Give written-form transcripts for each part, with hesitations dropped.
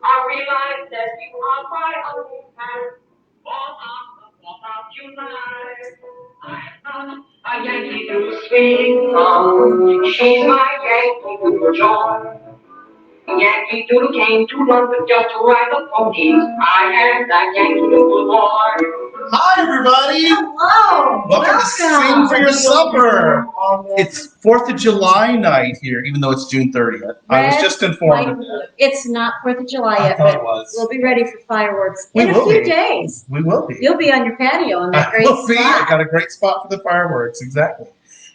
I realize that you are my only time. Walk out tonight. I'm a Yankee Doodle sweet song. She's my Yankee Doodle joy. Yankee Doodle came to London just to ride the ponies. I am that Yankee Doodle boy. Hi, everybody. Hello. Welcome to Sing for Your Supper. It's 4th of July night here, even though it's June 30th. I was just informed of that. It's not 4th of July I yet, thought but it was. we'll be ready for fireworks We in a will few be. days. We will be. You'll be on your patio on that I great will be. I spot. got a great spot for the fireworks. Exactly.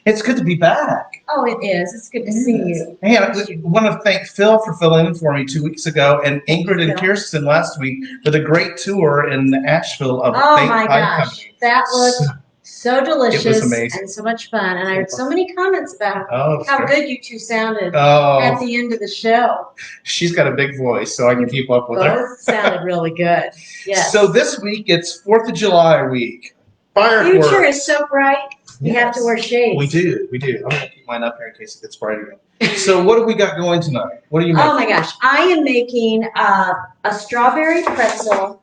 It's good to be back. Oh, it is. It's good to see you. Hey, I want to thank Phil for filling in for me 2 weeks ago, and Ingrid and Kirsten last week for the great tour in Asheville of Oh Thank my Pie gosh, Company. that looked so delicious amazing. and so much fun. And I heard so many comments about Oh, how great. good you two sounded Oh, at the end of the show. she's got a big voice, so I can keep up with her. Both sounded really good. Yes. So this week, it's 4th of July week. Fireworks. Future is so bright. You have to wear shades. We do. I'm going to keep mine up here in case it gets bright again. So what have we got going tonight? What are you making? Oh my gosh, I am making a strawberry pretzel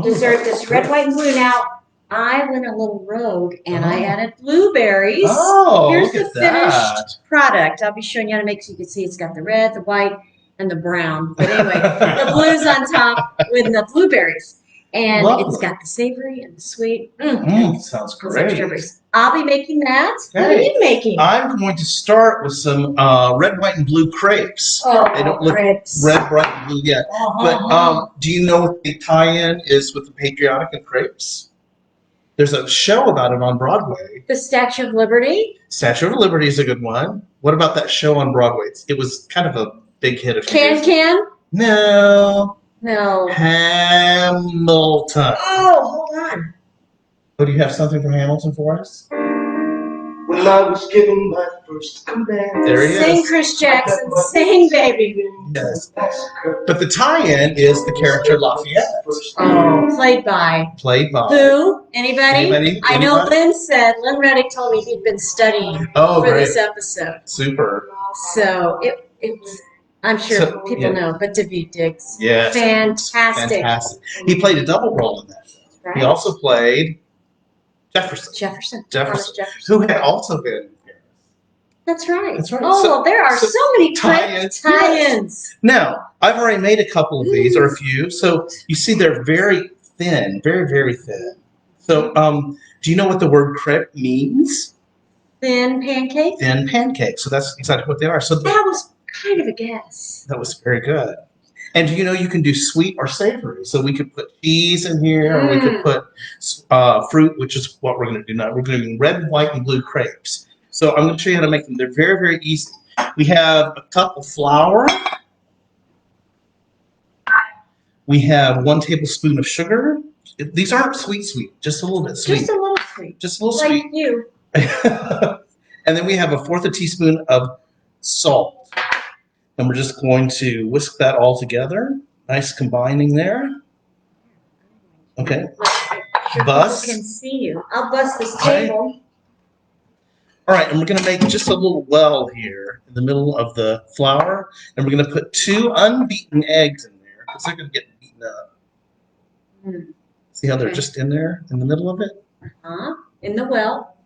dessert. This red, white, and blue. Now, I went a little rogue and I added blueberries. Oh, here's look the at that. finished product. I'll be showing you how to make so you can see it's got the red, the white, and the brown. But anyway, the blue's on top with the blueberries. And it's got the savory and the sweet. Sounds great. Strawberries. I'll be making that. Okay. What are you making? I'm going to start with some red, white, and blue crepes. Oh, they don't look crepes. red, bright, and blue yet. But do you know what the tie-in is with the patriotic and crepes? There's a show about it on Broadway. The Statue of Liberty. Statue of Liberty is a good one. What about that show on Broadway? It was kind of a big hit. Can? No. No. Hamilton. Oh, hold on. Oh, do you have something from Hamilton for us? When I was given my first command. There he Sing, is. Chris Jackson. Sing, baby. Yes. But the tie-in is the character Lafayette. Oh, played by. Who? Anybody? I know Lynn Reddick told me he'd been studying for this episode. Super. So it was, I'm sure people know, but Daveed Diggs. Yes. Fantastic. He played a double role in that film. Right. He also played Jefferson. Thomas Jefferson. Who had also been. That's right. Oh, well, there are so many tie-ins. Yes. Now, I've already made a couple of these, or a few. So you see they're very thin, very, very thin. So do you know what the word crepe means? Thin pancake? Thin pancake. So that's exactly what they are. So that was kind of a guess. That was very good. And do you know you can do sweet or savory? So we could put cheese in here, or we could put fruit, which is what we're going to do now. We're going to do red, white, and blue crepes. So I'm going to show you how to make them. They're very, very easy. We have a cup of flour. We have 1 tablespoon of sugar. These aren't sweet, just a little bit sweet. Just a little sweet. Just a little like sweet. Like you. And then we have 1/4 teaspoon of salt. And we're just going to whisk that all together. Nice combining there. Okay. Bust. People can see you. I'll bust this table. All right, and we're going to make just a little well here in the middle of the flour. And we're going to put 2 unbeaten eggs in there because they're going to get beaten up. See how they're just in there in the middle of it? In the well.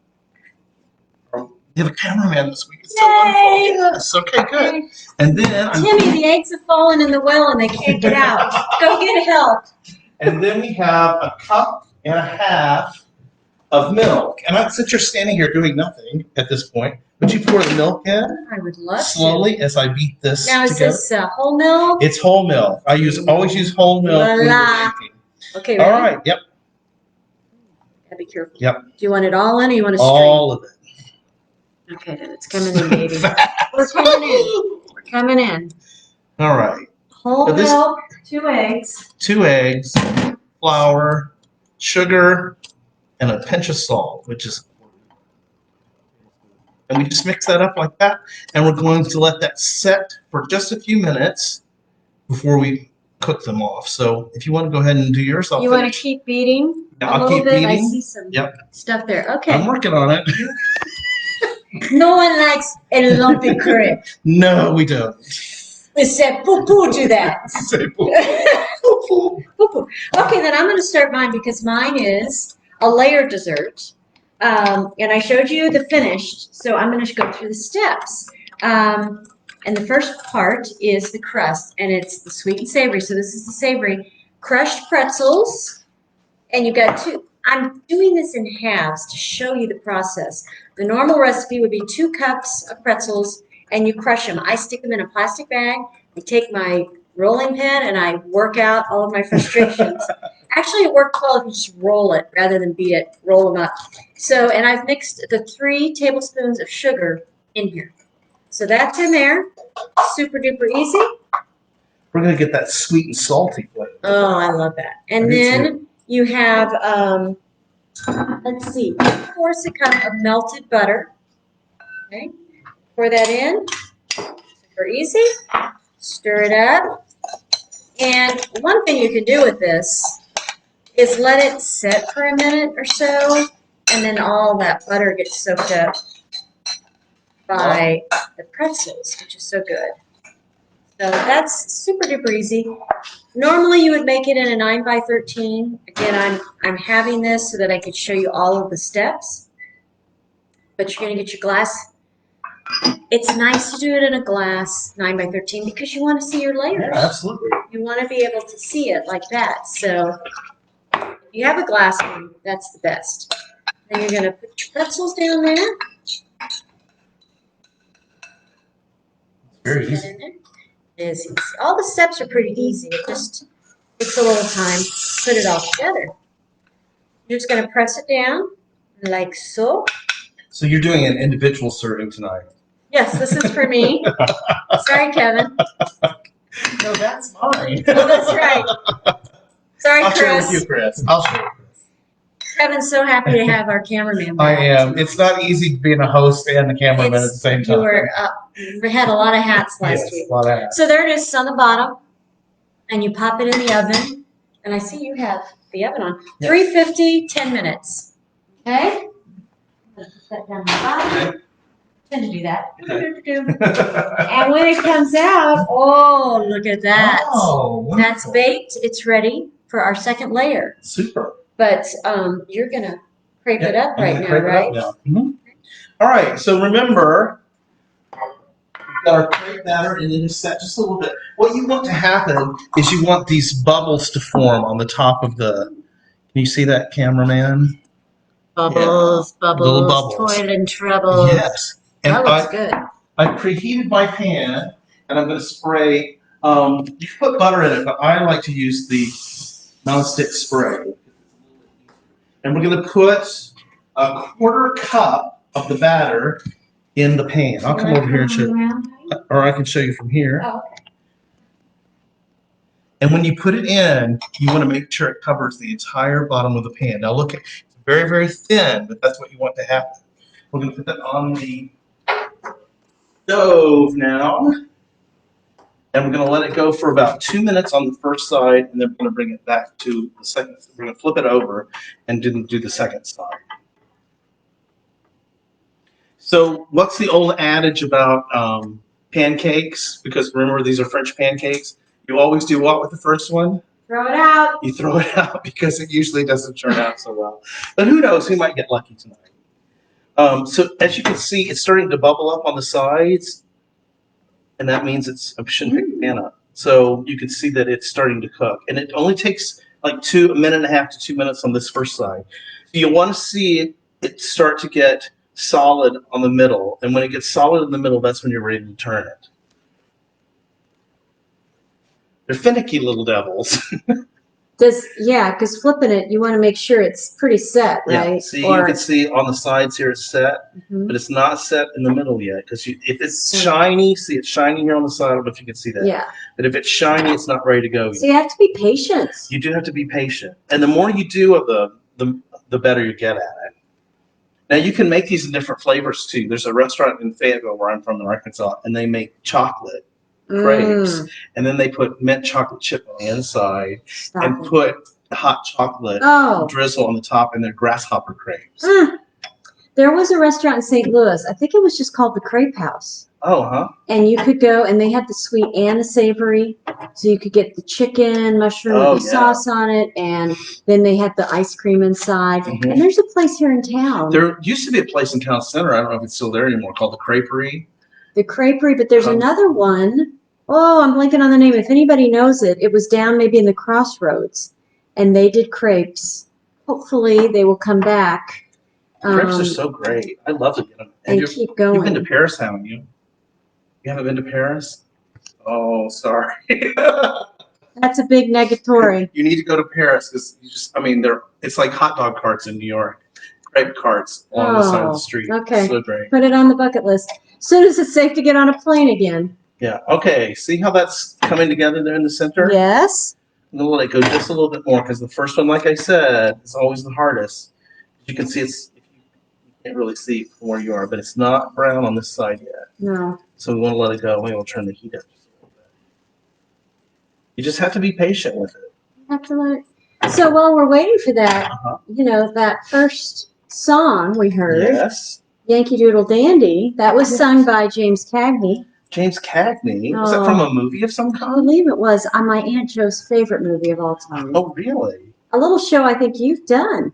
You have a cameraman this week. It's so wonderful. Yes. Okay, good. And then Timmy, the eggs have fallen in the well and they can't get out. Go get help. And then we have 1.5 cups of milk. And since you're standing here doing nothing at this point, would you pour the milk in? I would love slowly as I beat this now, together. Is this whole milk? It's whole milk. I always use whole milk when we're making. Okay, ready? All right, yep. Gotta be careful. Yep. Do you want it all in or you want to strain? All of it. Okay, then it's coming in, baby. We're coming in. All right. Whole milk, 2 eggs. 2 eggs, flour, sugar, and a pinch of salt, which is. And we just mix that up like that. And we're going to let that set for just a few minutes before we cook them off. So if you want to go ahead and do yours, you want to keep beating? I'll keep beating. I see some stuff there. Okay. I'm working on it. No one likes a lumpy crepe. No, we don't. They said poo-poo to that. Say poo. Poo-poo. Okay, then I'm going to start mine because mine is a layered dessert. And I showed you the finished, so I'm going to go through the steps. And the first part is the crust, and it's the sweet and savory. So this is the savory. Crushed pretzels, and you've got two. I'm doing this in halves to show you the process. The normal recipe would be 2 cups of pretzels, and you crush them. I stick them in a plastic bag. I take my rolling pin, and I work out all of my frustrations. Actually, it worked well if you just roll it rather than beat it, roll them up. So, and I've mixed the 3 tablespoons of sugar in here. So that's in there. Super duper easy. We're going to get that sweet and salty flavor. Oh, I love that. And then you have, let's see, 1/4 cup of melted butter. Okay. Pour that in. Super easy. Stir it up. And one thing you can do with this is let it sit for a minute or so, and then all that butter gets soaked up by the pretzels, which is so good. So that's super duper easy. Normally you would make it in a 9x13. Again, I'm having this so that I could show you all of the steps. But you're going to get your glass. It's nice to do it in a glass 9x13 because you want to see your layers. Yeah, absolutely. You want to be able to see it like that. So if you have a glass one, that's the best. Then you're going to put your pretzels down there. Very easy. It is easy. All the steps are pretty easy. It just takes a little time to put it all together. You're just going to press it down like so. So you're doing an individual serving tonight. Yes, this is for me. Sorry, Kevin. No, that's mine. Oh, that's right. Sorry, I'll share Chris. with you, Chris. I'll share with Chris. Kevin's so happy to have our cameraman I back. am. It's not easy being a host and a cameraman at the same time. We had a lot of hats last week. A lot of hats. So there it is on the bottom, and you pop it in the oven. And I see you have the oven on. Yeah. 350, 10 minutes. Okay? Put that down the bottom. Tend to do that. Okay. And when it comes out, oh, look at that. Oh, That's wonderful. baked. It's ready for our second layer. Super. But you're going to crepe it up right now, Crepe it up right? now. Mhm. All right. So remember, we've got our crepe batter and it is set just a little bit. What you want to happen is you want these bubbles to form on the top of the. Can you see that, cameraman? Bubbles, bubbles, Little bubbles. toil and trouble. Yes. And That looks good. I preheated my pan, and I'm going to spray. You can put butter in it, but I like to use the nonstick spray. And we're going to put a 1/4 cup of the batter in the pan. I'll come over here and show you, or I can show you from here. Oh, okay. And when you put it in, you want to make sure it covers the entire bottom of the pan. Now look, it's very, very thin, but that's what you want to happen. We're going to put that on the stove now. And we're going to let it go for about 2 minutes on the first side, and then we're going to bring it back to the second. We're going to flip it over and do the second side. So what's the old adage about pancakes? Because remember, these are French pancakes. You always do what with the first one? Throw it out. You throw it out because it usually doesn't turn out so well. But who knows? We might get lucky tonight. So as you can see, it's starting to bubble up on the sides. And that means I shouldn't pick the pan up. So you can see that it's starting to cook. And it only takes like 1.5 minutes to 2 minutes on this first side. So you want to see it start to get solid on the middle. And when it gets solid in the middle, that's when you're ready to turn it. They're finicky little devils. Because flipping it, you want to make sure it's pretty set, right? Yeah, see, you can see on the sides here it's set, but it's not set in the middle yet. Because if it's shiny, see it's shiny here on the side. I don't know if you can see that. Yeah. But if it's shiny, it's not ready to go yet. So you have to be patient. You do have to be patient. And the more you do of the better you get at it. Now, you can make these in different flavors, too. There's a restaurant in Fayetteville where I'm from in Arkansas, and they make chocolate crepes. And then they put mint chocolate chip on the inside and put hot chocolate drizzle on the top, and they're grasshopper crepes. There was a restaurant in St. Louis. I think it was just called the Crepe House. Oh, huh? And you could go, and they had the sweet and the savory. So you could get the chicken, mushroom Oh, with the yeah. sauce on it, and then they had the ice cream inside. Mhm. And there's a place here in town, There used to be a place in town center. I don't know if it's still there anymore, called the Creperie. the Creperie, but there's Um, another one. Oh, I'm blanking on the name. If anybody knows it, it was down maybe in the Crossroads, and they did crepes. Hopefully, they will come back. Crepes are so great. I love to get them. And keep You've been to going. Paris, haven't you? You haven't been to Paris? Oh, sorry. That's a big negatory. You need to go to Paris because it's like hot dog carts in New York, crepe carts along the side of the street. Okay. So great. Put it on the bucket list. Soon as it's safe to get on a plane again. Yeah. Okay. See how that's coming together there in the center? Yes. I'm gonna let it go just a little bit more because the first one, like I said, is always the hardest. You can see you can't really see from where you are, but it's not brown on this side yet. No. So we want to let it go. Maybe we'll turn the heat up just a little bit. You just have to be patient with it. Have to let it. So while we're waiting for that, Uh-huh. that first song we heard, Yes. Yankee Doodle Dandy, that was sung by James Cagney. James Cagney. Was that from a movie of some I kind? believe it was on my Aunt Jo's favorite movie of all time. Oh, really? A little show I think you've done.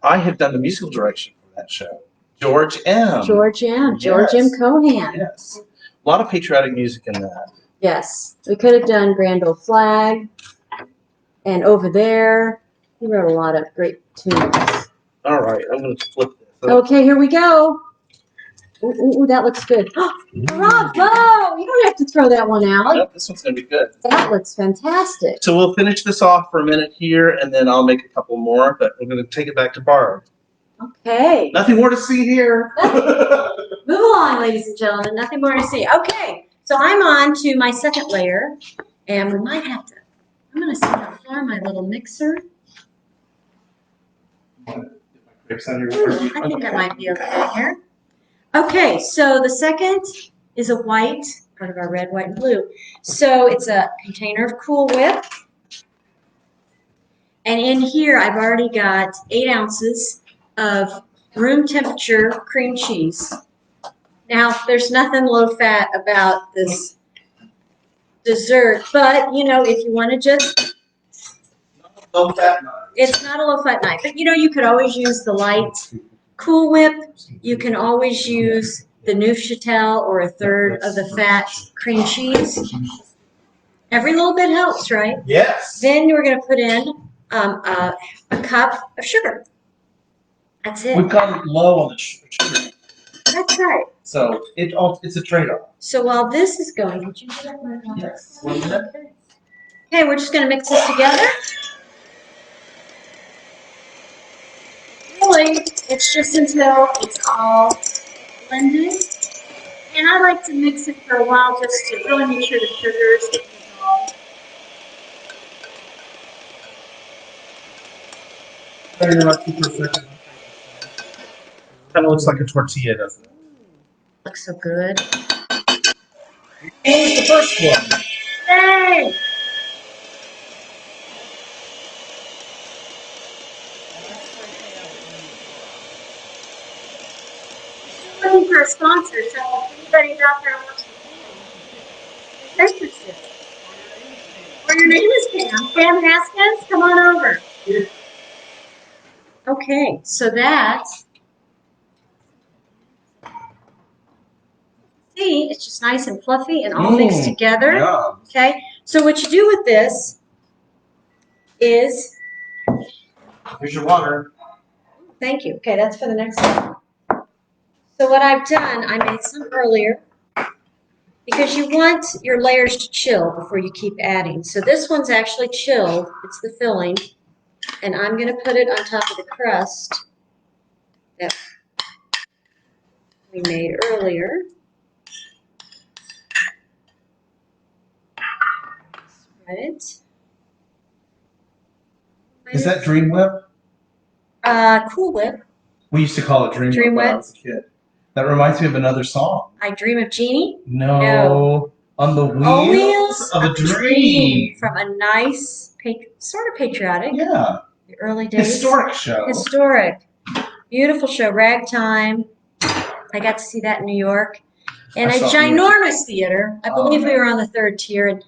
I have done the musical direction for that show. George M. George M. Yes. Cohan. Yes. A lot of patriotic music in that. Yes. We could have done Grand Old Flag and Over There. He wrote a lot of great tunes. All right, I'm going to flip this. Okay, here we go. Ooh, that looks good. Bravo! You don't have to throw that one out. Nope, this one's going to be good. That looks fantastic. So we'll finish this off for a minute here, and then I'll make a couple more, but we're going to take it back to Barb. Okay. Nothing more to see here. Move along, ladies and gentlemen. Nothing more to see. Okay, so I'm on to my second layer, and we might have to, I'm going to see how far my little mixer. I think I might be okay here. Okay, so the second is a white, part of our red, white, and blue. So it's a container of Cool Whip. And in here, I've already got 8 ounces of room temperature cream cheese. Now, there's nothing low fat about this dessert, but if you want to just, Low fat night. it's not a low fat night, but you could always use the light Cool Whip. You can always use the Neufchâtel or a third of the fat cream cheese. Every little bit helps, right? Yes. Then we're going to put in a cup of sugar. That's it. We've gone low on the sugar. That's right. So it's a trade-off. So while this is going, could you get up my glass? Yes. 1 minute. Okay, we're just going to mix this together. Really, it's just until it's all blended. And I like to mix it for a while just to really make sure the sugar is getting dissolved. Kind of looks like a tortilla, doesn't it? Looks so good. And the first one. Yay! Looking for a sponsor, so if anybody's out there wants to be interested. Or your name is Pam. Pam Haskins, come on over. Okay, so that's, see, it's just nice and fluffy and all mixed together. Yeah. Okay, so what you do with this is, Here's your water. thank you. Okay, that's for the next one. So what I've done, I made some earlier because you want your layers to chill before you keep adding. So this one's actually chilled. It's the filling. And I'm going to put it on top of the crust that we made earlier. Spread it. Is that Dream Whip? Cool Whip. We used to call it Dream Whip Dream when I Whip? was a kid. That reminds me of another song. I Dream of Jeannie. No. On the Wheels of a Dream. From a nice, sort of patriotic, Yeah. the early days. Historic show. Historic. Beautiful show, Ragtime. I got to see that in New York. And I a saw it. ginormous theater. I believe we were on the 3rd tier, and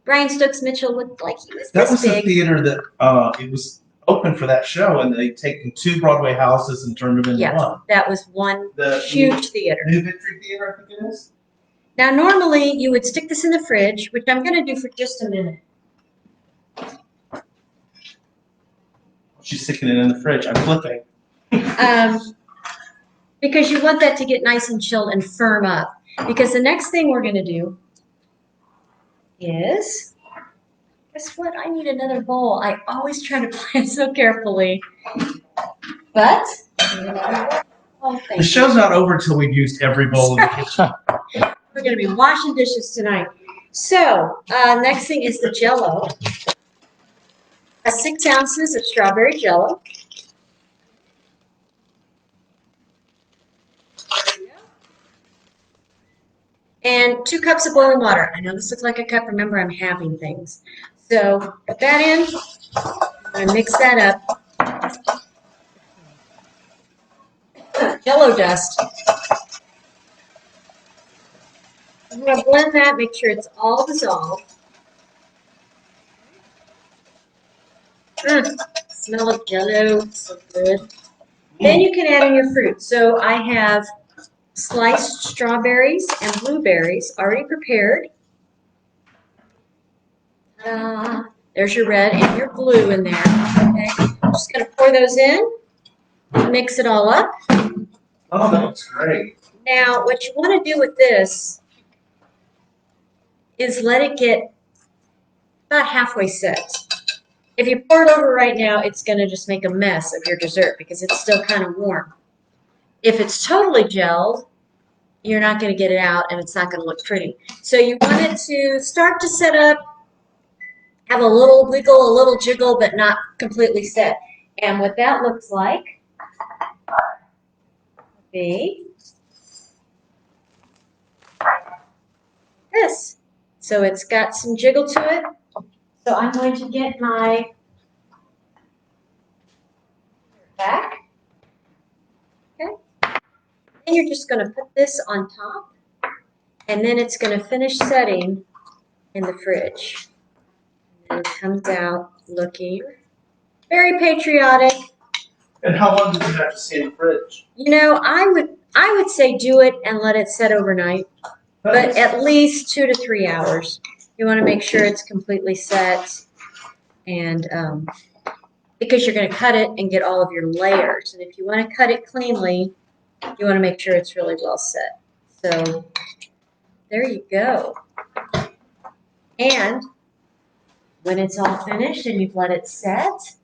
Brian Stokes Mitchell looked like he was That this was the big. theater that it was open for that show, and they'd taken 2 Broadway houses and turned them into Yeah, one. that was one huge theater. New Victory Theater, I think it is. Now, normally you would stick this in the fridge, which I'm going to do for just a minute. She's sticking it in the fridge. I'm flipping. Because you want that to get nice and chilled and firm up. Because the next thing we're going to do is, guess what? I need another bowl. I always try to plan so carefully. But, The show's not over until we've used every bowl in the kitchen. We're going to be washing dishes tonight. So, next thing is the Jell-O. 6 ounces of strawberry Jell-O. And 2 cups of boiling water. I know this looks like a cup. Remember, I'm halving things. So, put that in. I'm going to mix that up. Jell-O dust. I'm going to blend that, make sure it's all dissolved. Smell of Jell-O, so good. Then you can add in your fruit. So I have sliced strawberries and blueberries already prepared. There's your red and your blue in there. Okay, I'm just going to pour those in, mix it all up. Oh, that's great. Now, what you want to do with this is let it get about halfway set. If you pour it over right now, it's going to just make a mess of your dessert because it's still kind of warm. If it's totally gelled, you're not going to get it out and it's not going to look pretty. So you want it to start to set up, have a little wiggle, a little jiggle, but not completely set. And what that looks like would be this. So it's got some jiggle to it. So I'm going to get my back. Okay. Then you're just going to put this on top, and then it's going to finish setting in the fridge. And it comes out looking very patriotic. And how long does it have to stay in the fridge? You know, I would say do it and let it set overnight, but at least 2 to 3 hours. You want to make sure it's completely set, and because you're going to cut it and get all of your layers. And if you want to cut it cleanly, you want to make sure it's really well set. So there you go. And when it's all finished and you've let it set,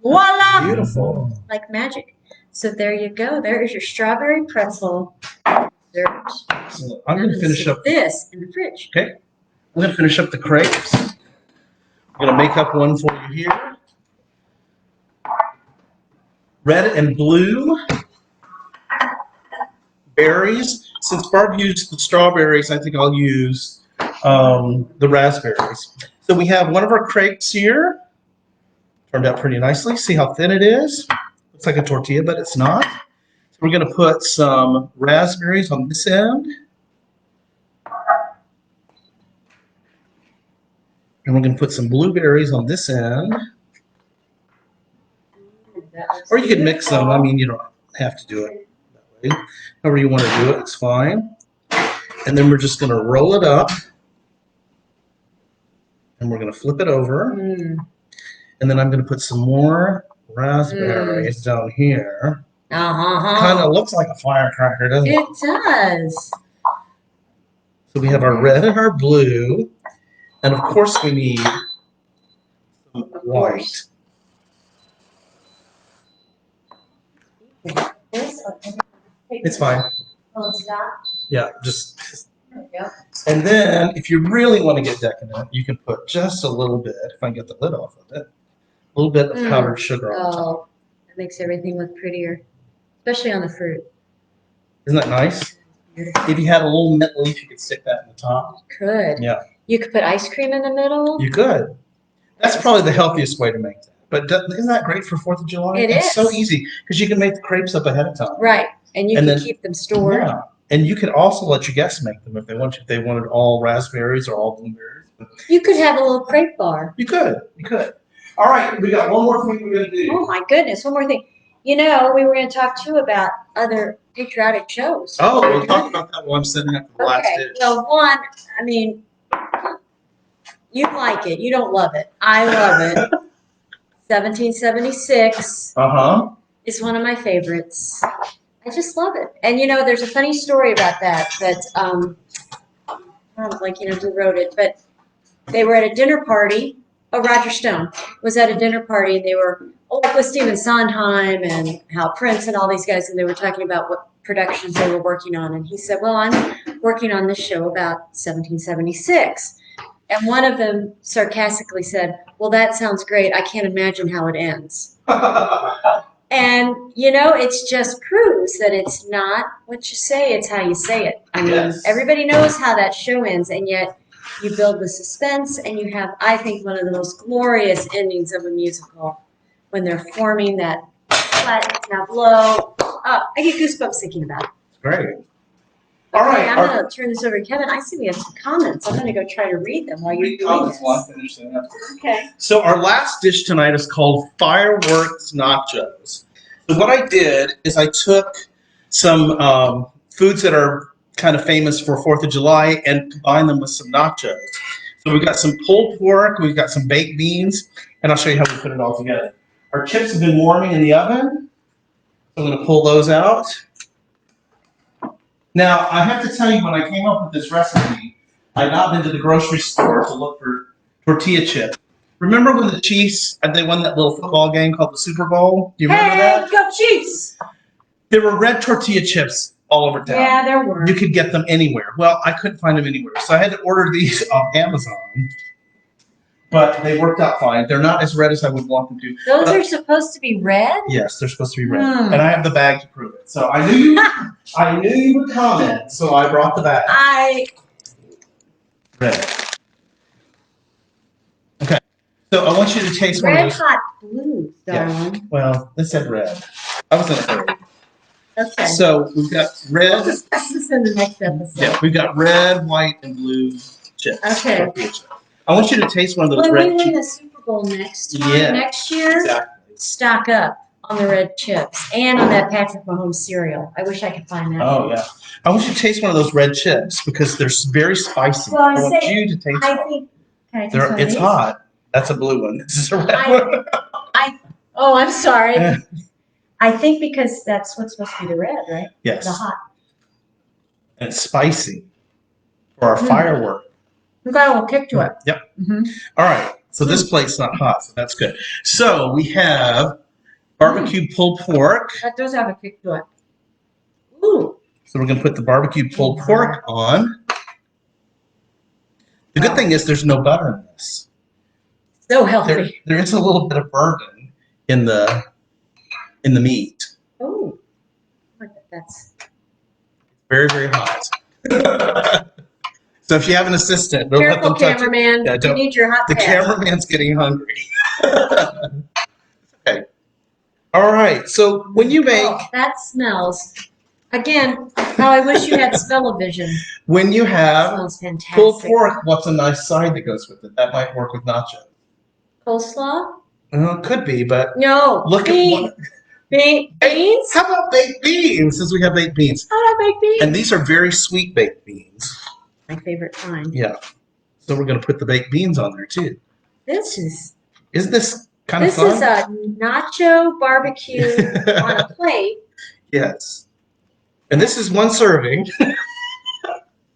voila! Beautiful. Like magic. So there you go. There is your strawberry pretzel dessert. So I'm going to finish up this in the fridge. Okay. I'm going to finish up the crepes. I'm going to make up one for you here. Red and blue berries. Since Barb used the strawberries, I think I'll use the raspberries. So we have one of our crepes here. Turned out pretty nicely. See how thin it is? Looks like a tortilla, but it's not. So we're going to put some raspberries on this end. And we're going to put some blueberries on this end. Or you can mix them. I mean, you don't have to do it that way. However you want to do it, it's fine. And then we're just going to roll it up. And we're going to flip it over. And then I'm going to put some more raspberries down here. Kind of looks like a firecracker, doesn't it? It does. So we have our red and our blue. And of course we need some white. It's fine. Oh, it's not? Yeah, just. There we go. And then if you really want to get decadent, you can put just a little bit, if I can get the lid off of it, a little bit of powdered sugar on top. Oh, that makes everything look prettier, especially on the fruit. Isn't that nice? If you had a little mint leaf, you could stick that in the top. Could. Yeah. You could put ice cream in the middle. You could. That's probably the healthiest way to make that. But isn't that great for 4th of July? It It's is. so easy because you can make the crepes up ahead of time. Right. And you And can then- keep them stored. Yeah. And you could also let your guests make them if they want to. If they wanted all raspberries or all blueberries. You could have a little crepe bar. You could. You could. All right. We got one more thing we're going to do. Oh my goodness, one more thing. You know, we were going to talk too about other patriotic shows. Oh, we'll talk about that while I'm setting up the last Okay, dish. well, one, I mean, you like it. You don't love it. I love it. 1776 Uh-huh. is one of my favorites. I just love it. And you know, there's a funny story about that. I don't like, you know, who wrote it, but they were at a dinner party. Oh, Roger Stone was at a dinner party, and they were like with Stephen Sondheim and Hal Prince and all these guys, and they were talking about what productions they were working on. And he said, well, I'm working on this show about 1776. And one of them sarcastically said, well, that sounds great. I can't imagine how it ends. And, you know, it's just proves that it's not what you say, it's how you say it. I mean, Yes. Everybody knows how that show ends, and yet you build the suspense, and you have, I think, one of the most glorious endings of a musical when they're forming that flat tableau. Oh, I get goosebumps thinking about it. Great. All Okay, right. I'm going to turn this over to Kevin. I see we have some comments. I'm going to go try to read them while you're doing this. Okay. So our last dish tonight is called fireworks nachos. So what I did is I took some foods that are kind of famous for 4th of July and combined them with some nachos. So we've got some pulled pork, we've got some baked beans, and I'll show you how we put it all together. Our chips have been warming in the oven. So I'm going to pull those out. Now, I have to tell you, when I came up with this recipe, I got into the grocery store to look for tortilla chips. Remember when the Chiefs, they won that little football game called the Super Bowl? Do you remember that? Go Chiefs! There were red tortilla chips all over town. Yeah, there were. You could get them anywhere. Well, I couldn't find them anywhere, so I had to order these off Amazon. But they worked out fine. They're not as red as I would want them to. Those are supposed to be red? Yes, they're supposed to be red, Hmm. and I have the bag to prove it. So I knew you would comment, so I brought the bag. Red. Okay, so I want you to taste one of Red those. hot blues, darling. Yeah. Well, they said red. I was gonna say. Okay. So we've got We'll red. discuss this in the next episode. Yeah, we've got red, white, and blue chips. Okay. Tortilla chips. I want you to taste one of those When red we win chips. the Super Bowl next time, Yeah. next year, Exactly. stock up on the red chips and on that Patrick Mahomes cereal. I wish I could find that. Oh yeah. I want you to taste one of those red chips because they're very spicy. Well, I want say- you to taste I one. think. Can I taste They're, one of it's these? hot. That's a blue one. This is a red I- one. Oh, I'm sorry. I think because that's what's supposed to be the red, right? Yes. The hot. And it's spicy for our Mm. firework. We got a little kick to it. Yep. Mm-hmm. All right. So this plate's not hot, so that's good. So we have barbecue pulled pork. That does have a kick to it. Ooh. So we're going to put the barbecue pulled pork on. The good thing is there's no butter in this. So healthy. There is a little bit of bourbon in the meat. Oh. That's. Very, very hot. So if you have an assistant, don't let Careful, them touch it. cameraman. Yeah, You don't- need your hot The pad. cameraman's getting hungry. Okay. All right. So when you make, Oh, that smells. Again, how I wish you had smell-o-vision. when you That have smells fantastic. pulled pork, what's a nice side that goes with it? That might work with nachos. Coleslaw? Well, it could be, but No. look at what. Beans? How about baked beans? Since we have baked beans, I like beans. and these are very sweet baked beans. My favorite kind. Yeah. So we're going to put the baked beans on there too. This is Isn't this kind of this fun? is a nacho barbecue on a plate. Yes. And this is one serving.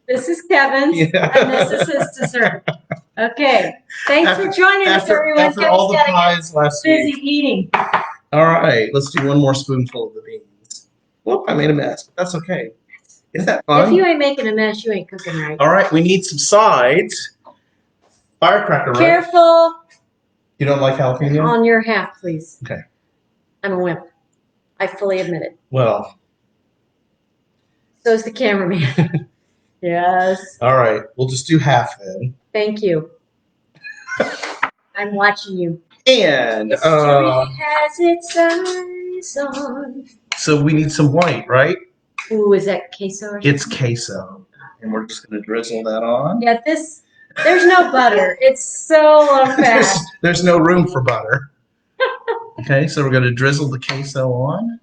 This is Kevin's, Yeah. and this is his dessert. Okay. Thanks for joining us, everyone. After all the Kevin's gotta pies last get busy week. eating. All right, let's do one more spoonful of the beans. Whoop, I made a mess, but that's okay. Isn't that If fun? you ain't making a mess, you ain't cooking right. All right, we need some sides. Firecracker, right? Careful You don't like jalapeno? on your half, please. Okay. I'm a wimp. I fully admit it. Well, So's the cameraman. Yes. all right, we'll just do half then. Thank you. I'm watching you. And History has its eyes on. so we need some white, right? Ooh, is that queso or something? It's queso. And we're just going to drizzle that on. Yeah, there's no butter. It's so low fat. There's no room for butter. Okay, so we're going to drizzle the queso on.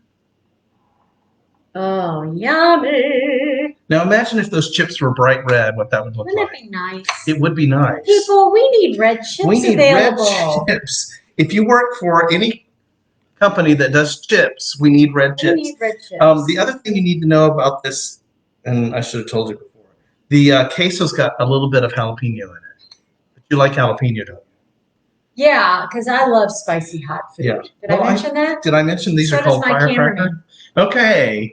Oh, yummy. Now imagine if those chips were bright red, what that would look Wouldn't like. it be nice? It would be nice. People, we need red chips We need available. red chips. If you work for any company that does chips, we need red chips. We need red chips. The other thing you need to know about this, and I should have told you before, the queso's got a little bit of jalapeno in it. But you like jalapeno, don't you? Yeah, because I love spicy hot food. Yeah. Did Well, I mention that? Did I mention these So are does called my firecracker? cameraman. Okay.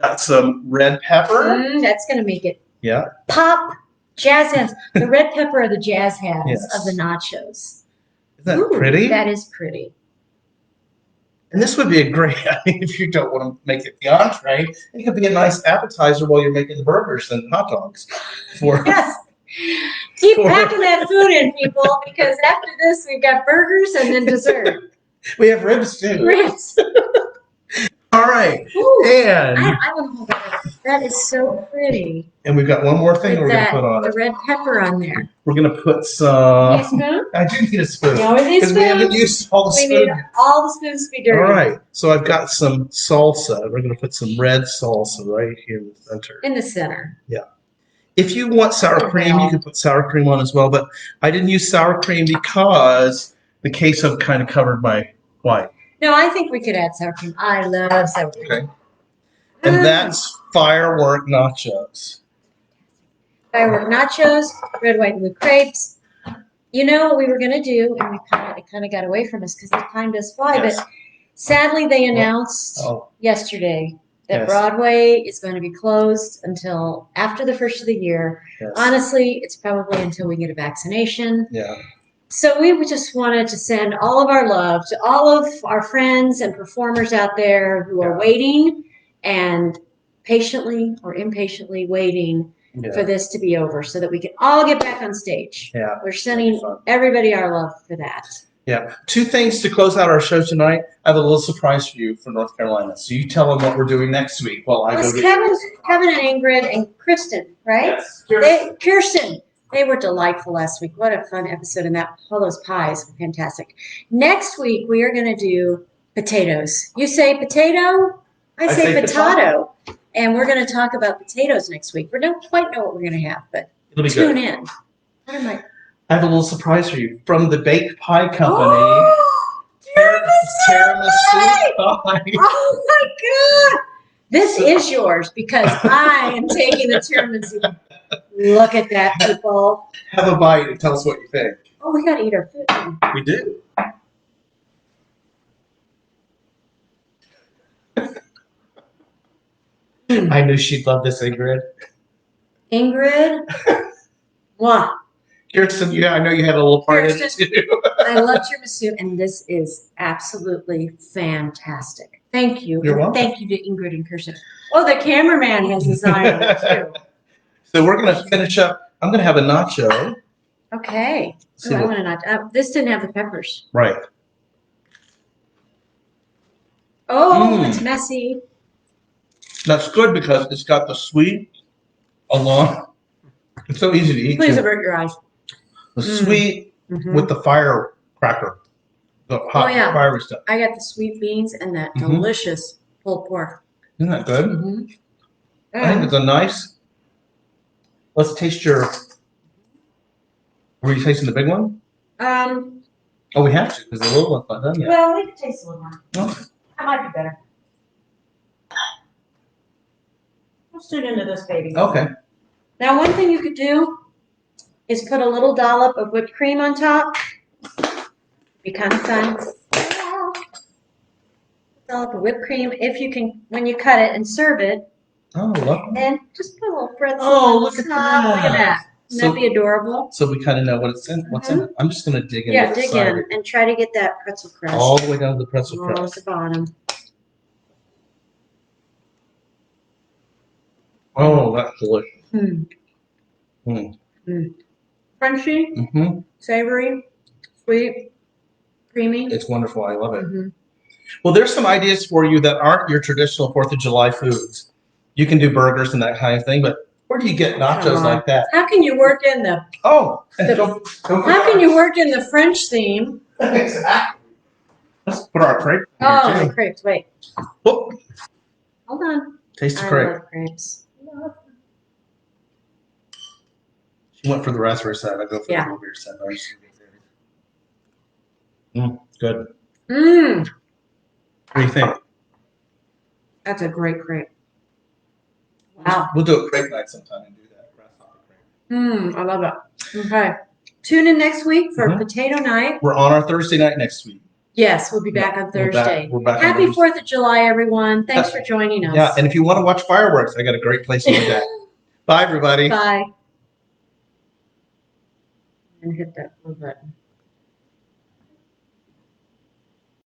Got some red pepper. That's going to make it Yeah. pop. Jazz hands. The red pepper are the jazz hands Yes. of the nachos. Isn't that Ooh, pretty? That is pretty. And this would be a great, if you don't want to make it the entree, it could be a nice appetizer while you're making the burgers and hot dogs. Yes. Keep packing that food in, people, because after this, we've got burgers and then dessert. We have ribs too. Ribs. All right. Ooh, And I want to hold that. That is so pretty. we've got one more thing With we're going to that, put on the it. red pepper on there. We're going to put Need a some. spoon? I do need a spoon. No, we need Because we haven't spoons. used all the We need spoons. all the spoons to be dirty. All right. So I've got some salsa. We're going to put some red salsa right here in the center. In the center. If you want sour cream, you can put sour cream on as well. But I didn't use sour cream because the queso kind of covered my white. No, I think we could add sour cream. I love sour cream. Okay. And that's firework nachos. Firework nachos, red, white, and blue crepes. You know what we were going to do, and it kind of got away from us because the time does fly, Yes. but sadly they announced Oh, yesterday that Yes. Broadway is going to be closed until after the first of the year. yes. Honestly, it's probably until we get a vaccination. Yeah. So we just wanted to send all of our love to all of our friends and performers out there who are Yeah. waiting and patiently or impatiently waiting for Yeah. this to be over so that we can all get back on stage. Yeah. We're sending everybody our love for that. Yeah. Two things to close out our show tonight. I have a little surprise for you from North Carolina. So you tell them what we're doing next week while I It was go Kevin and Ingrid and Kristen, right? Yes. Kirsten. They were delightful last week. What a fun episode. And all those pies were fantastic. Next week, we are going to do potatoes. You say potato? I say potato. And we're going to talk about potatoes next week. We don't quite know what we're going to have, but It'll be tune good. in. What am I? I have a little surprise for you from the Baked Pie Company. Oh, Tiramisu pie. oh my God. This is yours because I am taking the tiramisu. Look at that, people. Have a bite and tell us what you think. Oh, we got to eat our food. We do. I knew she'd love this, Ingrid. Ingrid. Mwah. Kirsten, yeah, I know you had a little part in it Kirsten. too. I love tiramisu, and this is absolutely fantastic. Thank you. You're welcome. Thank you to Ingrid and Kirsten. Oh, the cameraman has his eye on it, too. So we're going to finish up. I'm going to have a nacho. Okay. See Oh, I what- want to not. This didn't have the peppers. Right. Oh, it's messy. That's good because it's got the sweet along. It's so easy to eat. Please too. avert your eyes. The sweet Mhm. with the firecracker. The hot yeah. fiery stuff. I got the sweet beans and that Mhm. delicious pulled pork. Isn't that good? Mhm. I think it's a nice. Let's taste your. Were you tasting the big one? Oh, we have to because the little one's not done yet. Well, we could taste a little more. Okay. That might be better. Let's tune into this baby. Okay. Now, one thing you could do is put a little dollop of whipped cream on top. Be kind of fun. Dollop of whipped cream, if you can, when you cut it and serve it, Oh, look. and just put a little pretzel Oh, on look the at top. Look at that. that. Wouldn't So- that be adorable? So we kind of know what it's in. What's in it? I'm just going to dig in. Yeah, with the dig side. in and try to get that pretzel crust All the way down to the pretzel all at crust. the bottom. Oh, that's delicious. Mm. Mm. Mm. Crunchy, hmm savory, sweet, creamy. It's wonderful. I love it. Mhm. Well, there's some ideas for you that aren't your traditional 4th of July foods. You can do burgers and that kind of thing, but where do you get nachos like that? How can you work in the Oh, and The- don't How can you work in the French theme? Exactly. Let's put our crepe in Oh, here the too. crepes. Wait, Whoop. hold on. Taste the I crepe. love crepes. She went for the raspberry side. I go for Yeah. the blueberry side. Good. Mmm, What do you think? that's a great crepe. Wow. We'll do a crepe night sometime and do that. Grasshopper crepe. Mmm, I love it. Okay. Tune in next week for potato night. We're on our Thursday night next week. Yes, we'll be back on We're back- Thursday. we're back on Happy Thursday. 4th of July, everyone. Thanks for joining us. Yeah, and if you want to watch fireworks, I got a great place to do that. Bye, everybody. Bye. And hit that blue button.